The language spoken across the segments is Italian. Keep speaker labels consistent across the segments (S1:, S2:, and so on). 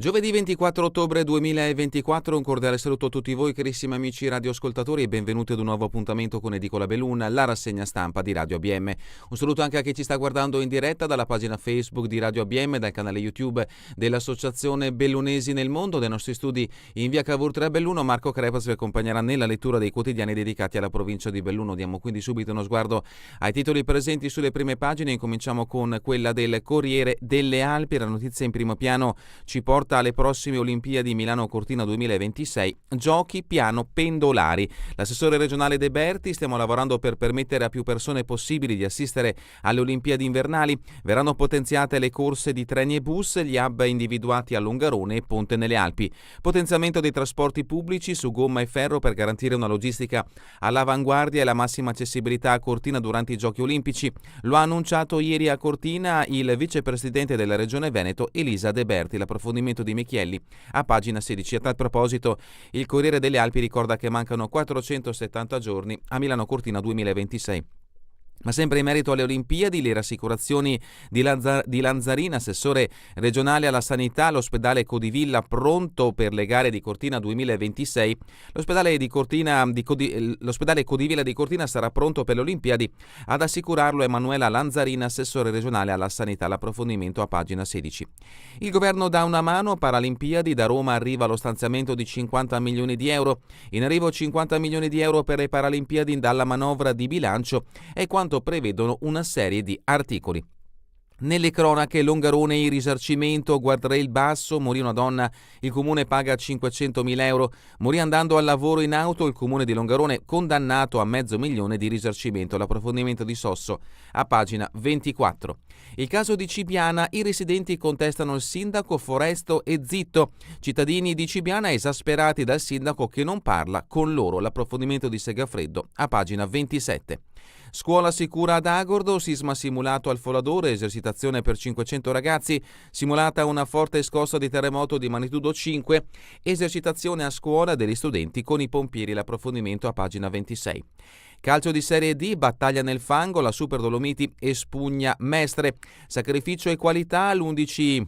S1: Giovedì 24 ottobre 2024, un cordiale saluto a tutti voi carissimi amici radioascoltatori e benvenuti ad un nuovo appuntamento con Edicola Belluna, la rassegna stampa di Radio ABM. Un saluto anche a chi ci sta guardando in diretta dalla pagina Facebook di Radio ABM, dal canale YouTube dell'Associazione Bellunesi nel Mondo, dai nostri studi in via Cavour 3 a Belluno. Marco Crepas vi accompagnerà nella lettura dei quotidiani dedicati alla provincia di Belluno. Diamo quindi subito uno sguardo ai titoli presenti sulle prime pagine. Incominciamo con quella del Corriere delle Alpi. La notizia in primo piano ci porta alle prossime Olimpiadi Milano-Cortina 2026, giochi piano pendolari. L'assessore regionale De Berti: stiamo lavorando per permettere a più persone possibili di assistere alle Olimpiadi invernali. Verranno potenziate le corse di treni e bus, gli hub individuati a Longarone e Ponte nelle Alpi. Potenziamento dei trasporti pubblici su gomma e ferro per garantire una logistica all'avanguardia e la massima accessibilità a Cortina durante i Giochi Olimpici. Lo ha annunciato ieri a Cortina il vicepresidente della Regione Veneto Elisa De Berti. L'approfondimento di Michielli a pagina 16. A tal proposito il Corriere delle Alpi ricorda che mancano 470 giorni a Milano-Cortina 2026. Ma sempre in merito alle Olimpiadi, le rassicurazioni di Lanzarin, assessore regionale alla sanità. L'ospedale Codivilla pronto per le gare di Cortina 2026. L'ospedale Codivilla di Cortina sarà pronto per le Olimpiadi, ad assicurarlo Emanuela Lanzarin, assessore regionale alla sanità. L'approfondimento a pagina 16. Il governo dà una mano, Paralimpiadi, da Roma arriva lo stanziamento di 50 milioni di euro. In arrivo 50 milioni di euro per le Paralimpiadi dalla manovra di bilancio e quanto prevedono una serie di articoli. Nelle cronache, Longarone, il risarcimento, guardrail basso, morì una donna, il comune paga 500.000 euro, morì andando al lavoro in auto, il comune di Longarone condannato a $500.000 di risarcimento. L'approfondimento di Sosso a pagina 24. Il caso di Cibiana, i residenti contestano il sindaco, Foresto e zitto. Cittadini di Cibiana esasperati dal sindaco che non parla con loro. L'approfondimento di Segafreddo a pagina 27. Scuola sicura ad Agordo, sisma simulato al Foladore, esercitazione per 500 ragazzi, simulata una forte scossa di terremoto di magnitudo 5, esercitazione a scuola degli studenti con i pompieri. L'approfondimento a pagina 26. Calcio di Serie D, battaglia nel fango, la Super Dolomiti espugna Mestre, sacrificio e qualità, l'11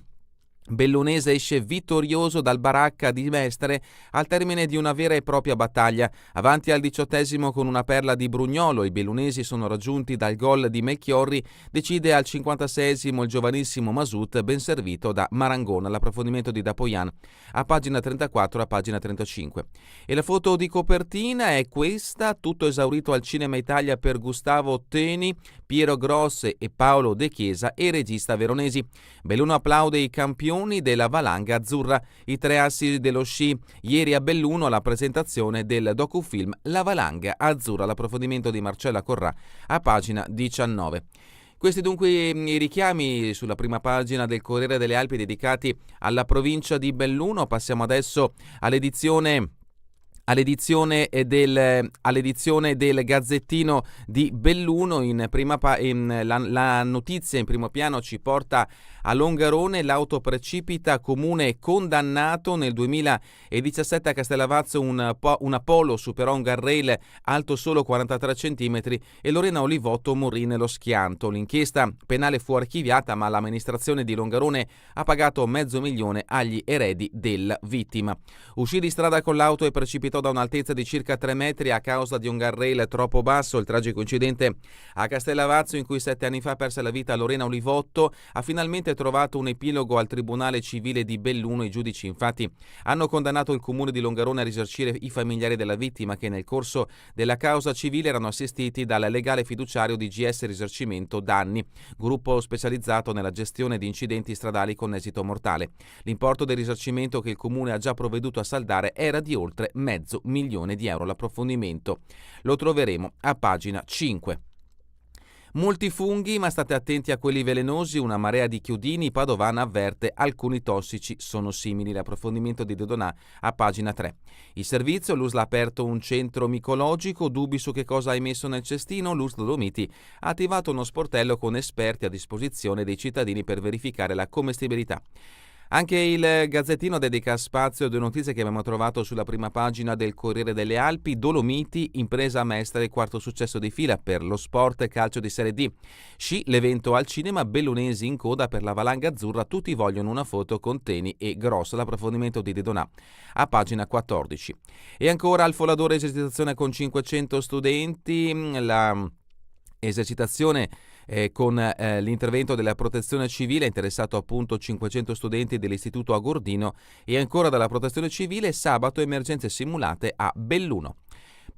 S1: bellunese esce vittorioso dal Baracca di Mestre al termine di una vera e propria battaglia. Avanti al 18° con una perla di Brugnolo, i bellunesi sono raggiunti dal gol di Melchiorri, decide al 56° il giovanissimo Masut, ben servito da Marangona. L'approfondimento di Dapoian a pagina 34 a pagina 35. E la foto di copertina è questa: tutto esaurito al Cinema Italia per Gustavo Otteni, Piero Grosse e Paolo De Chiesa e regista veronesi. Belluno applaude i campioni della valanga azzurra, i tre assi dello sci. Ieri a Belluno la presentazione del docufilm La valanga azzurra. L'approfondimento di Marcella Corrà a pagina 19. Questi dunque i richiami sulla prima pagina del Corriere delle Alpi dedicati alla provincia di Belluno. Passiamo adesso all'edizione del Gazzettino di Belluno. La notizia in primo piano ci porta a Longarone, l'auto precipita, comune condannato. Nel 2017 a Castellavazzo un Apollo superò un guardrail alto solo 43 cm e Lorena Olivotto morì nello schianto. L'inchiesta penale fu archiviata, ma l'amministrazione di Longarone ha pagato $500.000 agli eredi della vittima. Uscì di strada con l'auto e precipitò da un'altezza di circa 3 metri a causa di un guardrail troppo basso. Il tragico incidente a Castellavazzo, in cui 7 anni fa perse la vita Lorena Olivotto, ha finalmente trovato un epilogo al Tribunale Civile di Belluno. I giudici infatti hanno condannato il comune di Longarone a risarcire i familiari della vittima, che nel corso della causa civile erano assistiti dal legale fiduciario di GS Risarcimento Danni, gruppo specializzato nella gestione di incidenti stradali con esito mortale. L'importo del risarcimento, che il comune ha già provveduto a saldare, era di oltre €500.000. L'approfondimento lo troveremo a pagina 5. Molti funghi, ma state attenti a quelli velenosi, una marea di chiodini. Padovana avverte: alcuni tossici sono simili. L'approfondimento di Dodonà a pagina 3. Il servizio, l'USL ha aperto un centro micologico, dubbi su che cosa hai messo nel cestino. L'USL Dolomiti ha attivato uno sportello con esperti a disposizione dei cittadini per verificare la commestibilità. Anche il Gazzettino dedica spazio a due notizie che abbiamo trovato sulla prima pagina del Corriere delle Alpi. Dolomiti, impresa maestra del quarto successo di fila per lo sport e calcio di Serie D. Sci, l'evento al cinema, bellunesi in coda per la valanga azzurra, tutti vogliono una foto con Teni e Gross, l'approfondimento di De Donà, a pagina 14. E ancora al Foladore esercitazione con 500 studenti, la esercitazione con l'intervento della Protezione Civile, interessato appunto 500 studenti dell'Istituto Agordino, e ancora dalla Protezione Civile sabato emergenze simulate a Belluno.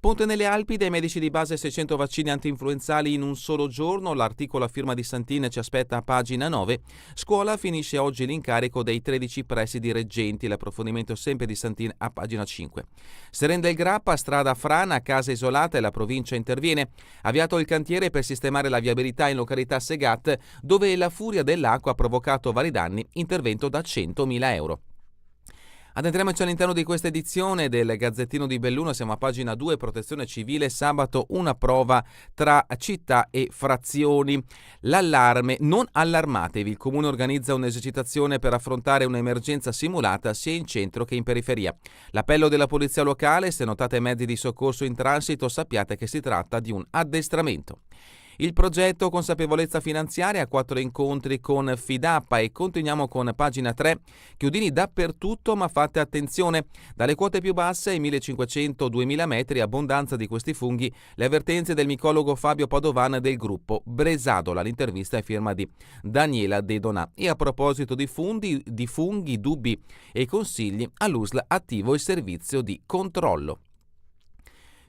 S1: Ponte nelle Alpi, dai medici di base 600 vaccini anti-influenzali in un solo giorno, l'articolo a firma di Santini ci aspetta a pagina 9. Scuola, finisce oggi l'incarico dei 13 presidi reggenti, l'approfondimento sempre di Santini a pagina 5. Seren del Grappa, strada frana, casa isolata e la provincia interviene. Avviato il cantiere per sistemare la viabilità in località Segat, dove la furia dell'acqua ha provocato vari danni, intervento da 100.000 euro. Addentriamoci all'interno di questa edizione del Gazzettino di Belluno, siamo a pagina 2, protezione civile, sabato una prova tra città e frazioni. L'allarme, non allarmatevi, il comune organizza un'esercitazione per affrontare un'emergenza simulata sia in centro che in periferia. L'appello della polizia locale, se notate mezzi di soccorso in transito sappiate che si tratta di un addestramento. Il progetto Consapevolezza finanziaria, 4 incontri con Fidappa, e continuiamo con pagina 3. Chiudini dappertutto, ma fate attenzione. Dalle quote più basse ai 1500-2000 metri, abbondanza di questi funghi, le avvertenze del micologo Fabio Padovan del gruppo Bresadola. L'intervista è firma di Daniela De Donà. E a proposito di funghi, dubbi e consigli, all'USL attivo il servizio di controllo.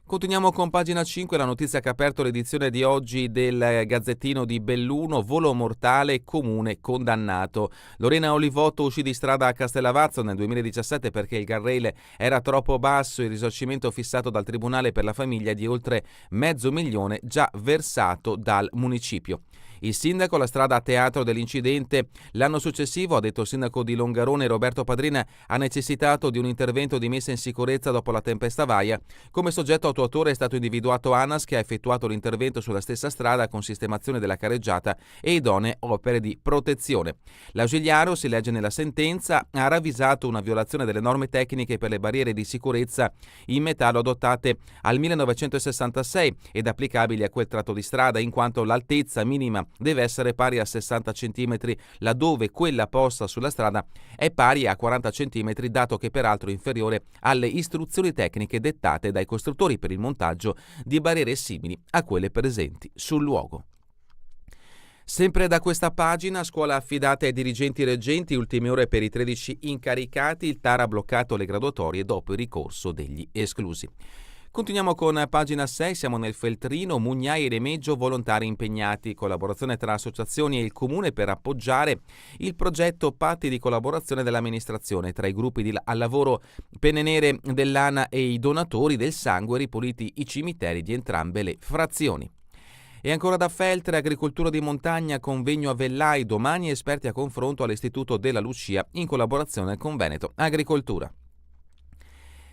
S1: Continuiamo con pagina 5, la notizia che ha aperto l'edizione di oggi del Gazzettino di Belluno, volo mortale, comune condannato. Lorena Olivotto uscì di strada a Castellavazzo nel 2017 perché il guardrail era troppo basso, il risarcimento fissato dal Tribunale per la famiglia di oltre $500.000 già versato dal municipio. Il sindaco, la strada a teatro dell'incidente. L'anno successivo, ha detto il sindaco di Longarone Roberto Padrina, ha necessitato di un intervento di messa in sicurezza dopo la tempesta Vaia. Come soggetto attuatore è stato individuato ANAS, che ha effettuato l'intervento sulla stessa strada con sistemazione della carreggiata e idonee opere di protezione. L'ausiliario, si legge nella sentenza, ha ravvisato una violazione delle norme tecniche per le barriere di sicurezza in metallo adottate al 1966 ed applicabili a quel tratto di strada, in quanto l'altezza minima deve essere pari a 60 cm, laddove quella posta sulla strada è pari a 40 cm, dato che peraltro è inferiore alle istruzioni tecniche dettate dai costruttori per il montaggio di barriere simili a quelle presenti sul luogo. Sempre da questa pagina, scuola affidata ai dirigenti reggenti, ultime ore per i 13 incaricati, il TAR ha bloccato le graduatorie dopo il ricorso degli esclusi. Continuiamo con pagina 6, siamo nel Feltrino, Mugnai e Remeggio, volontari impegnati, collaborazione tra associazioni e il comune per appoggiare il progetto Patti di collaborazione dell'amministrazione tra i gruppi al lavoro penne nere dell'ANA e i donatori del sangue, ripuliti i cimiteri di entrambe le frazioni. E ancora da Feltre, agricoltura di montagna, convegno a Vellai, domani esperti a confronto all'Istituto della Lucia in collaborazione con Veneto Agricoltura.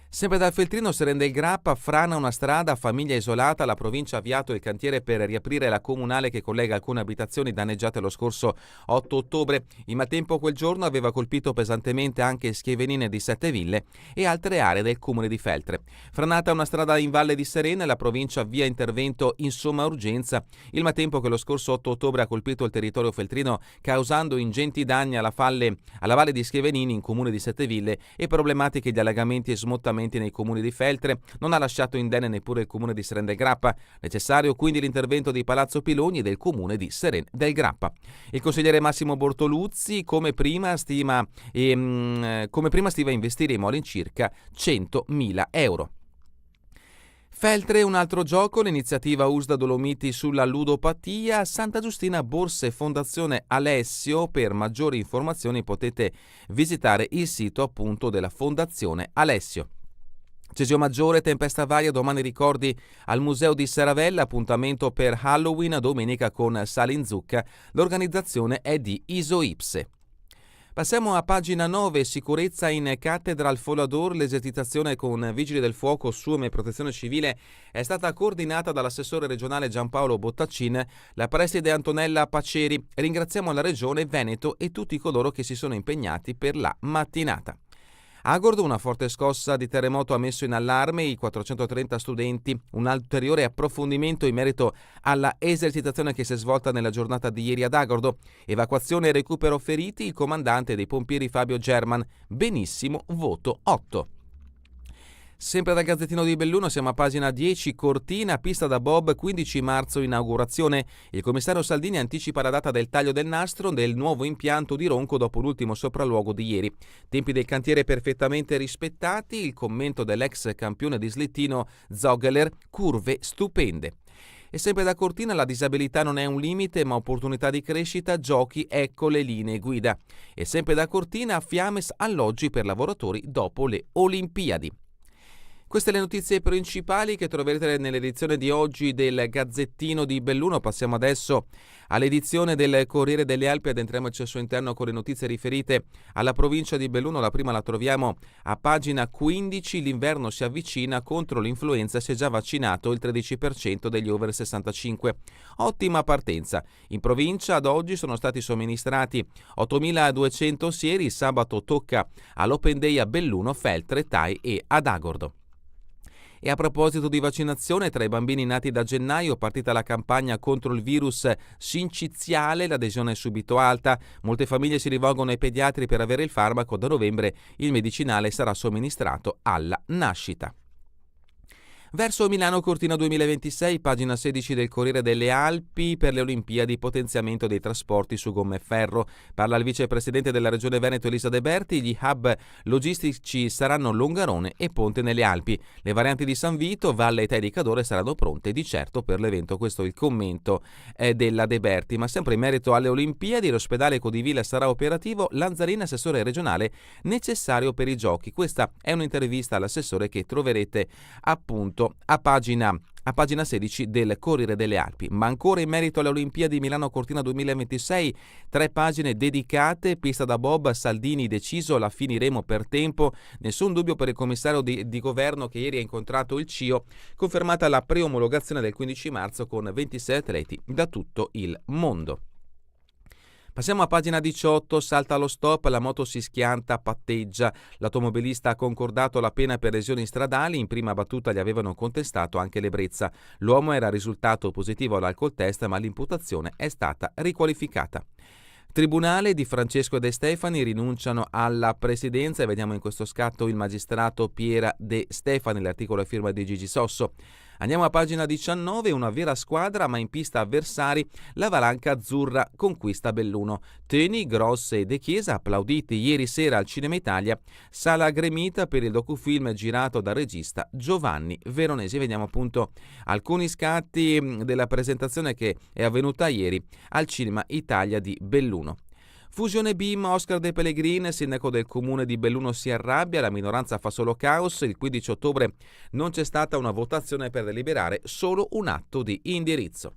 S1: Sempre dal Feltrino, Seren del Grappa, frana una strada, famiglia isolata, la provincia ha avviato il cantiere per riaprire la comunale che collega alcune abitazioni danneggiate lo scorso 8 ottobre. Il maltempo quel giorno aveva colpito pesantemente anche Schievenine di Setteville e altre aree del comune di Feltre. Franata una strada in Valle di Serena, la provincia avvia intervento in somma urgenza. Il maltempo che lo scorso 8 ottobre ha colpito il territorio feltrino, causando ingenti danni alla valle di Schievenini in comune di Setteville e problematiche di allagamenti e smottamenti nei comuni di Feltre, non ha lasciato indenne neppure il comune di Seren del Grappa. Necessario quindi l'intervento di Palazzo Pilogni e del comune di Seren del Grappa. Il consigliere Massimo Bortoluzzi come prima stima investire in modo in circa 100.000 euro. Feltre, un altro gioco, l'iniziativa USDA Dolomiti sulla ludopatia, Santa Giustina Borse Fondazione Alessio. Per maggiori informazioni potete visitare il sito appunto della Fondazione Alessio. Cesio Maggiore, tempesta varia, domani ricordi al Museo di Serravella, appuntamento per Halloween, domenica con Sala in Zucca, l'organizzazione è di Isoipse. Passiamo a pagina 9, sicurezza in cattedra al Folador, l'esercitazione con Vigili del Fuoco, SUAM e Protezione Civile è stata coordinata dall'assessore regionale Giampaolo Bottaccin, la preside Antonella Paceri. Ringraziamo la Regione Veneto e tutti coloro che si sono impegnati per la mattinata. Agordo, una forte scossa di terremoto ha messo in allarme i 430 studenti. Un ulteriore approfondimento in merito alla esercitazione che si è svolta nella giornata di ieri ad Agordo. Evacuazione e recupero feriti, il comandante dei pompieri Fabio German. Benissimo, voto 8. Sempre dal Gazzettino di Belluno siamo a pagina 10, Cortina, pista da bob, 15 marzo inaugurazione. Il commissario Saldini anticipa la data del taglio del nastro del nuovo impianto di Ronco dopo l'ultimo sopralluogo di ieri. Tempi del cantiere perfettamente rispettati, il commento dell'ex campione di slittino Zogeler, curve stupende. E sempre da Cortina, la disabilità non è un limite ma opportunità di crescita, giochi, ecco le linee guida. E sempre da Cortina, Fiames, alloggi per lavoratori dopo le Olimpiadi. Queste le notizie principali che troverete nell'edizione di oggi del Gazzettino di Belluno. Passiamo adesso all'edizione del Corriere delle Alpi ed entriamo al suo interno con le notizie riferite alla provincia di Belluno. La prima la troviamo a pagina 15, l'inverno si avvicina, contro l'influenza si è già vaccinato il 13% degli over 65. Ottima partenza. In provincia ad oggi sono stati somministrati 8.200 sieri, sabato tocca all'Open Day a Belluno, Feltre, Tai e ad Agordo. E a proposito di vaccinazione, tra i bambini nati da gennaio è partita la campagna contro il virus sinciziale, l'adesione è subito alta, molte famiglie si rivolgono ai pediatri per avere il farmaco, da novembre il medicinale sarà somministrato alla nascita. Verso Milano-Cortina 2026, pagina 16 del Corriere delle Alpi, per le Olimpiadi potenziamento dei trasporti su gomma e ferro. Parla il vicepresidente della Regione Veneto Elisa De Berti, gli hub logistici saranno Longarone e Ponte nelle Alpi. Le varianti di San Vito, Valle Età e di Cadore saranno pronte di certo per l'evento. Questo è il commento della De Berti. Ma sempre in merito alle Olimpiadi, l'ospedale Codivilla sarà operativo, Lanzarin assessore regionale necessario per i giochi. Questa è un'intervista all'assessore che troverete appunto a pagina 16 del Corriere delle Alpi. Ma ancora in merito alle Olimpiadi Milano-Cortina 2026, 3 pagine dedicate, pista da bob, Saldini deciso, la finiremo per tempo, nessun dubbio per il commissario di governo che ieri ha incontrato il CIO, confermata la preomologazione del 15 marzo con 26 atleti da tutto il mondo. Passiamo a pagina 18, salta allo stop, la moto si schianta, patteggia. L'automobilista ha concordato la pena per lesioni stradali, in prima battuta gli avevano contestato anche l'ebbrezza. L'uomo era risultato positivo all'alcol test, ma l'imputazione è stata riqualificata. Tribunale di Francesco De Stefani, rinunciano alla presidenza e vediamo in questo scatto il magistrato Piera De Stefani, l'articolo è firma di Gigi Sosso. Andiamo a pagina 19, una vera squadra ma in pista avversari, la Valanca Azzurra conquista Belluno. Teni, Grosse e De Chiesa applauditi ieri sera al Cinema Italia, sala gremita per il docufilm girato dal regista Giovanni Veronesi. Vediamo appunto alcuni scatti della presentazione che è avvenuta ieri al Cinema Italia di Belluno. Fusione BIM, Oscar De Pellegrin, sindaco del comune di Belluno si arrabbia, la minoranza fa solo caos, il 15 ottobre non c'è stata una votazione per deliberare, solo un atto di indirizzo.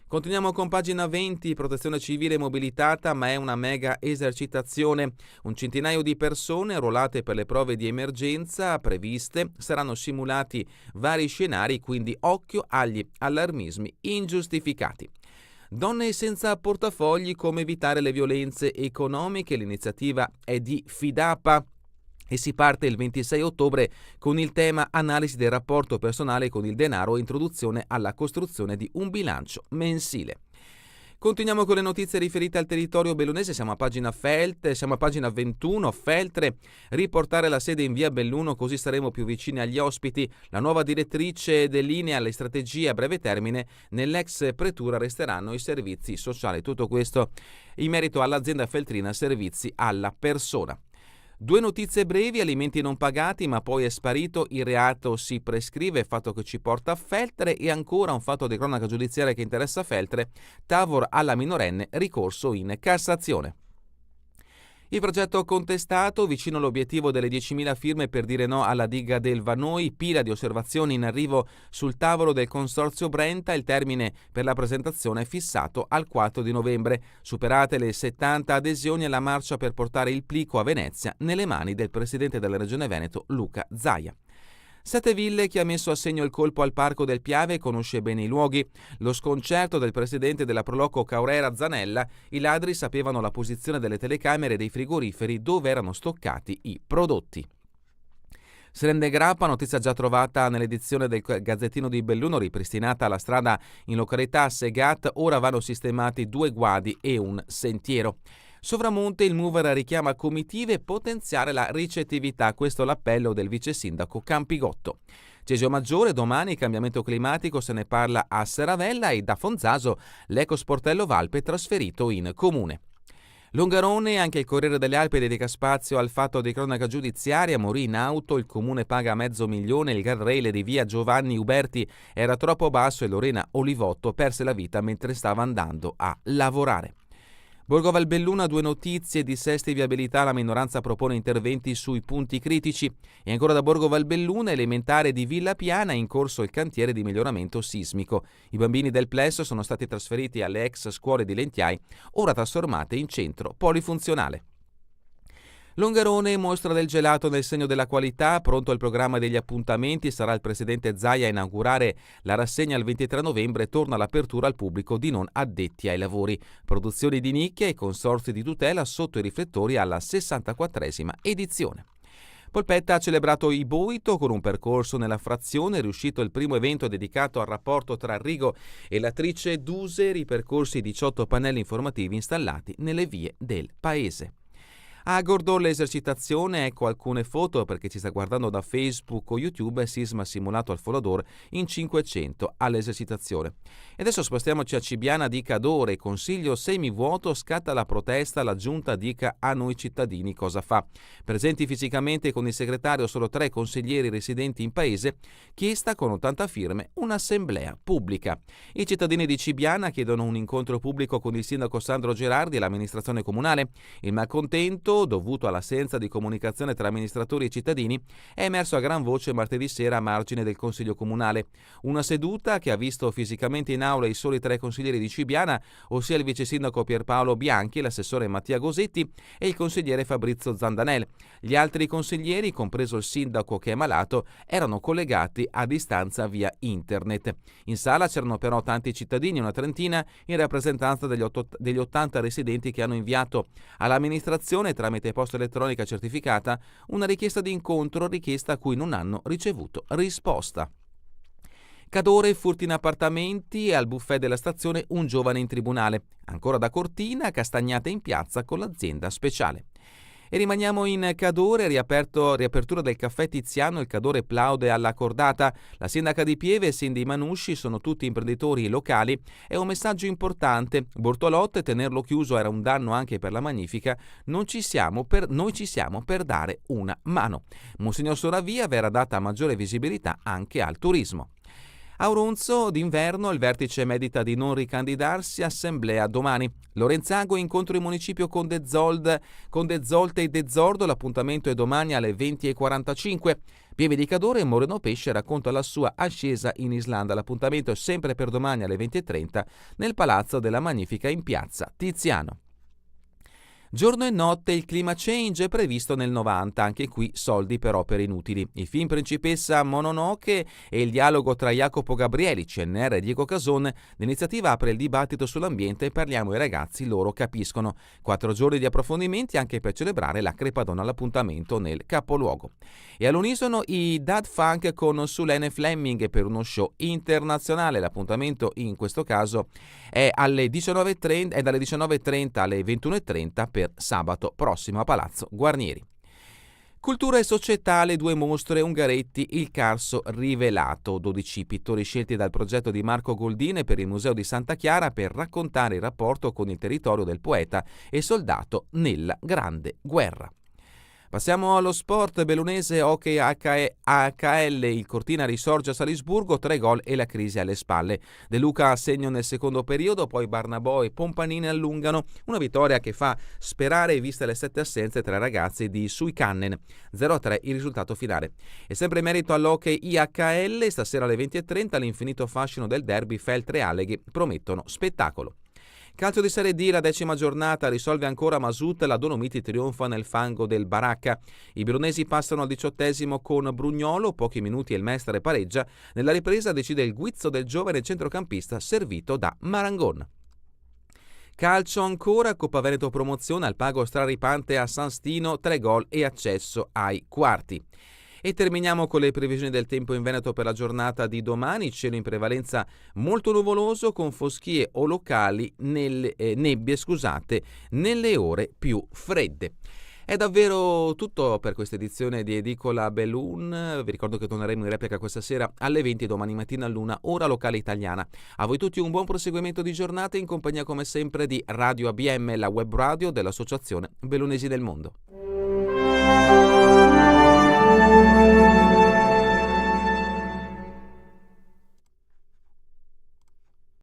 S1: Continuiamo con pagina 20, protezione civile mobilitata ma è una mega esercitazione. Un centinaio di persone arruolate per le prove di emergenza previste, saranno simulati vari scenari, quindi occhio agli allarmismi ingiustificati. Donne senza portafogli, come evitare le violenze economiche, l'iniziativa è di Fidapa e si parte il 26 ottobre con il tema analisi del rapporto personale con il denaro e introduzione alla costruzione di un bilancio mensile. Continuiamo con le notizie riferite al territorio bellunese, siamo a pagina 21, Feltre, riportare la sede in via Belluno così saremo più vicini agli ospiti, la nuova direttrice delinea le strategie a breve termine, nell'ex pretura resteranno i servizi sociali, tutto questo in merito all'azienda feltrina Servizi alla Persona. 2 notizie brevi, alimenti non pagati ma poi è sparito, il reato si prescrive, fatto che ci porta a Feltre e ancora un fatto di cronaca giudiziaria che interessa Feltre, Tavor alla minorenne, ricorso in Cassazione. Il progetto contestato, vicino all'obiettivo delle 10.000 firme per dire no alla diga del Vanoi, pila di osservazioni in arrivo sul tavolo del consorzio Brenta, il termine per la presentazione è fissato al 4 di novembre. Superate le 70 adesioni alla marcia per portare il plico a Venezia nelle mani del presidente della Regione Veneto, Luca Zaia. Sette Ville, chi ha messo a segno il colpo al Parco del Piave, conosce bene i luoghi. Lo sconcerto del presidente della Proloco Caurera Zanella, i ladri sapevano la posizione delle telecamere e dei frigoriferi dove erano stoccati i prodotti. Si rende grappa, notizia già trovata nell'edizione del Gazzettino di Belluno, ripristinata la strada in località Segat, ora vanno sistemati 2 guadi e un sentiero. Sovramonte, il Mover richiama comitive e potenziare la ricettività, questo è l'appello del vice sindaco Campigotto. Cesio Maggiore, domani cambiamento climatico, se ne parla a Serravella, e da Fonzaso l'eco sportello Valpe trasferito in comune. Longarone, anche il Corriere delle Alpi dedica spazio al fatto di cronaca giudiziaria, morì in auto, il comune paga $500.000, il guardrail di via Giovanni Uberti era troppo basso e Lorena Olivotto perse la vita mentre stava andando a lavorare. Borgo Valbelluna, 2 notizie, dissesti viabilità, la minoranza propone interventi sui punti critici. E ancora da Borgo Valbelluna, elementare di Villa Piana, in corso il cantiere di miglioramento sismico. I bambini del plesso sono stati trasferiti alle ex scuole di Lentiai, ora trasformate in centro polifunzionale. Longarone, mostra del gelato nel segno della qualità, pronto il programma degli appuntamenti, sarà il presidente Zaia a inaugurare la rassegna il 23 novembre, torna l'apertura al pubblico di non addetti ai lavori. Produzioni di nicchia e consorzi di tutela sotto i riflettori alla 64esima edizione. Polpetta ha celebrato i Boito con un percorso nella frazione, è riuscito il primo evento dedicato al rapporto tra Rigo e l'attrice Duse, ripercorsi 18 pannelli informativi installati nelle vie del paese. A Gordon l'esercitazione, ecco alcune foto per chi ci sta guardando da Facebook o YouTube, sisma simulato al Folador in 500 all'esercitazione. E adesso spostiamoci a Cibiana di Cadore, consiglio semivuoto, scatta la protesta, la giunta dica a noi cittadini cosa fa. Presenti fisicamente con il segretario solo 3 consiglieri residenti in paese, chiesta con 80 firme un'assemblea pubblica. I cittadini di Cibiana chiedono un incontro pubblico con il sindaco Sandro Gerardi e l'amministrazione comunale. Il malcontento, dovuto all'assenza di comunicazione tra amministratori e cittadini, è emerso a gran voce martedì sera a margine del Consiglio Comunale. Una seduta che ha visto fisicamente in aula i soli 3 consiglieri di Cibiana, ossia il vice sindaco Pierpaolo Bianchi, l'assessore Mattia Gosetti e il consigliere Fabrizio Zandanel. Gli altri consiglieri, compreso il sindaco che è malato, erano collegati a distanza via internet. In sala c'erano però tanti cittadini, una trentina, in rappresentanza degli 80 residenti che hanno inviato all'amministrazione tramite posta elettronica certificata una richiesta di incontro, richiesta a cui non hanno ricevuto risposta. Cadore, furti in appartamenti e al buffet della stazione un giovane in tribunale. Ancora da Cortina, castagnate in piazza con l'azienda speciale. E rimaniamo in Cadore, riapertura del caffè Tiziano, il Cadore plaude alla cordata. La sindaca di Pieve e Cindy Manusci sono tutti imprenditori locali. È un messaggio importante. Bortolotte, tenerlo chiuso era un danno anche per la Magnifica. Noi ci siamo per dare una mano. Monsignor Soravia verrà data maggiore visibilità anche al turismo. A Auronzo d'inverno il vertice medita di non ricandidarsi, assemblea domani. Lorenzago incontro il municipio con De Zolte e De Zordo, l'appuntamento è domani alle 20:45. Pieve di Cadore e Moreno Pesce racconta la sua ascesa in Islanda, l'appuntamento è sempre per domani alle 20:30 nel Palazzo della Magnifica in piazza Tiziano. Giorno e notte, il Clima Change è previsto nel 90, anche qui soldi per opere inutili. Il film Principessa Mononoke e il dialogo tra Jacopo Gabrieli, CNR e Diego Cason, l'iniziativa apre il dibattito sull'ambiente e parliamo ai ragazzi, loro capiscono. 4 giorni di approfondimenti anche per celebrare la Crepadona all'appuntamento nel capoluogo. E all'unisono i Dad Funk con Sulene Fleming per uno show internazionale. L'appuntamento in questo caso è dalle 19:30 alle 21:30 per sabato prossimo a Palazzo Guarnieri. Cultura e società, le 2 mostre Ungaretti, il Carso rivelato, 12 pittori scelti dal progetto di Marco Goldine per il Museo di Santa Chiara per raccontare il rapporto con il territorio del poeta e soldato nella Grande Guerra. Passiamo allo sport. Bellunese Hockey HL, il Cortina risorge a Salisburgo, 3 gol e la crisi alle spalle. De Luca a segno nel secondo periodo, poi Barnabò e Pompanini allungano, una vittoria che fa sperare viste le 7 assenze tra i ragazzi di Suikanen. 0-3 il risultato finale. E sempre in merito all'Hockey IHL, stasera alle 20:30 l'infinito fascino del derby Feltre Alleghe promettono spettacolo. Calcio di Serie D, la 10ª giornata, risolve ancora Masut, la Dolomiti trionfa nel fango del Baracca. I bronesi passano al 18° con Brugnolo, pochi minuti e il Mestre pareggia. Nella ripresa decide il guizzo del giovane centrocampista servito da Marangon. Calcio ancora, Coppa Veneto promozione al pago straripante a San Stino, 3 gol e accesso ai quarti. E terminiamo con le previsioni del tempo in Veneto per la giornata di domani. Cielo in prevalenza molto nuvoloso con foschie o locali nebbie nelle ore più fredde. È davvero tutto per questa edizione di Edicola Bellun. Vi ricordo che torneremo in replica questa sera alle 20, domani mattina all'1, ora locale italiana. A voi tutti un buon proseguimento di giornata in compagnia come sempre di Radio ABM, la web radio dell'Associazione Bellunesi del Mondo.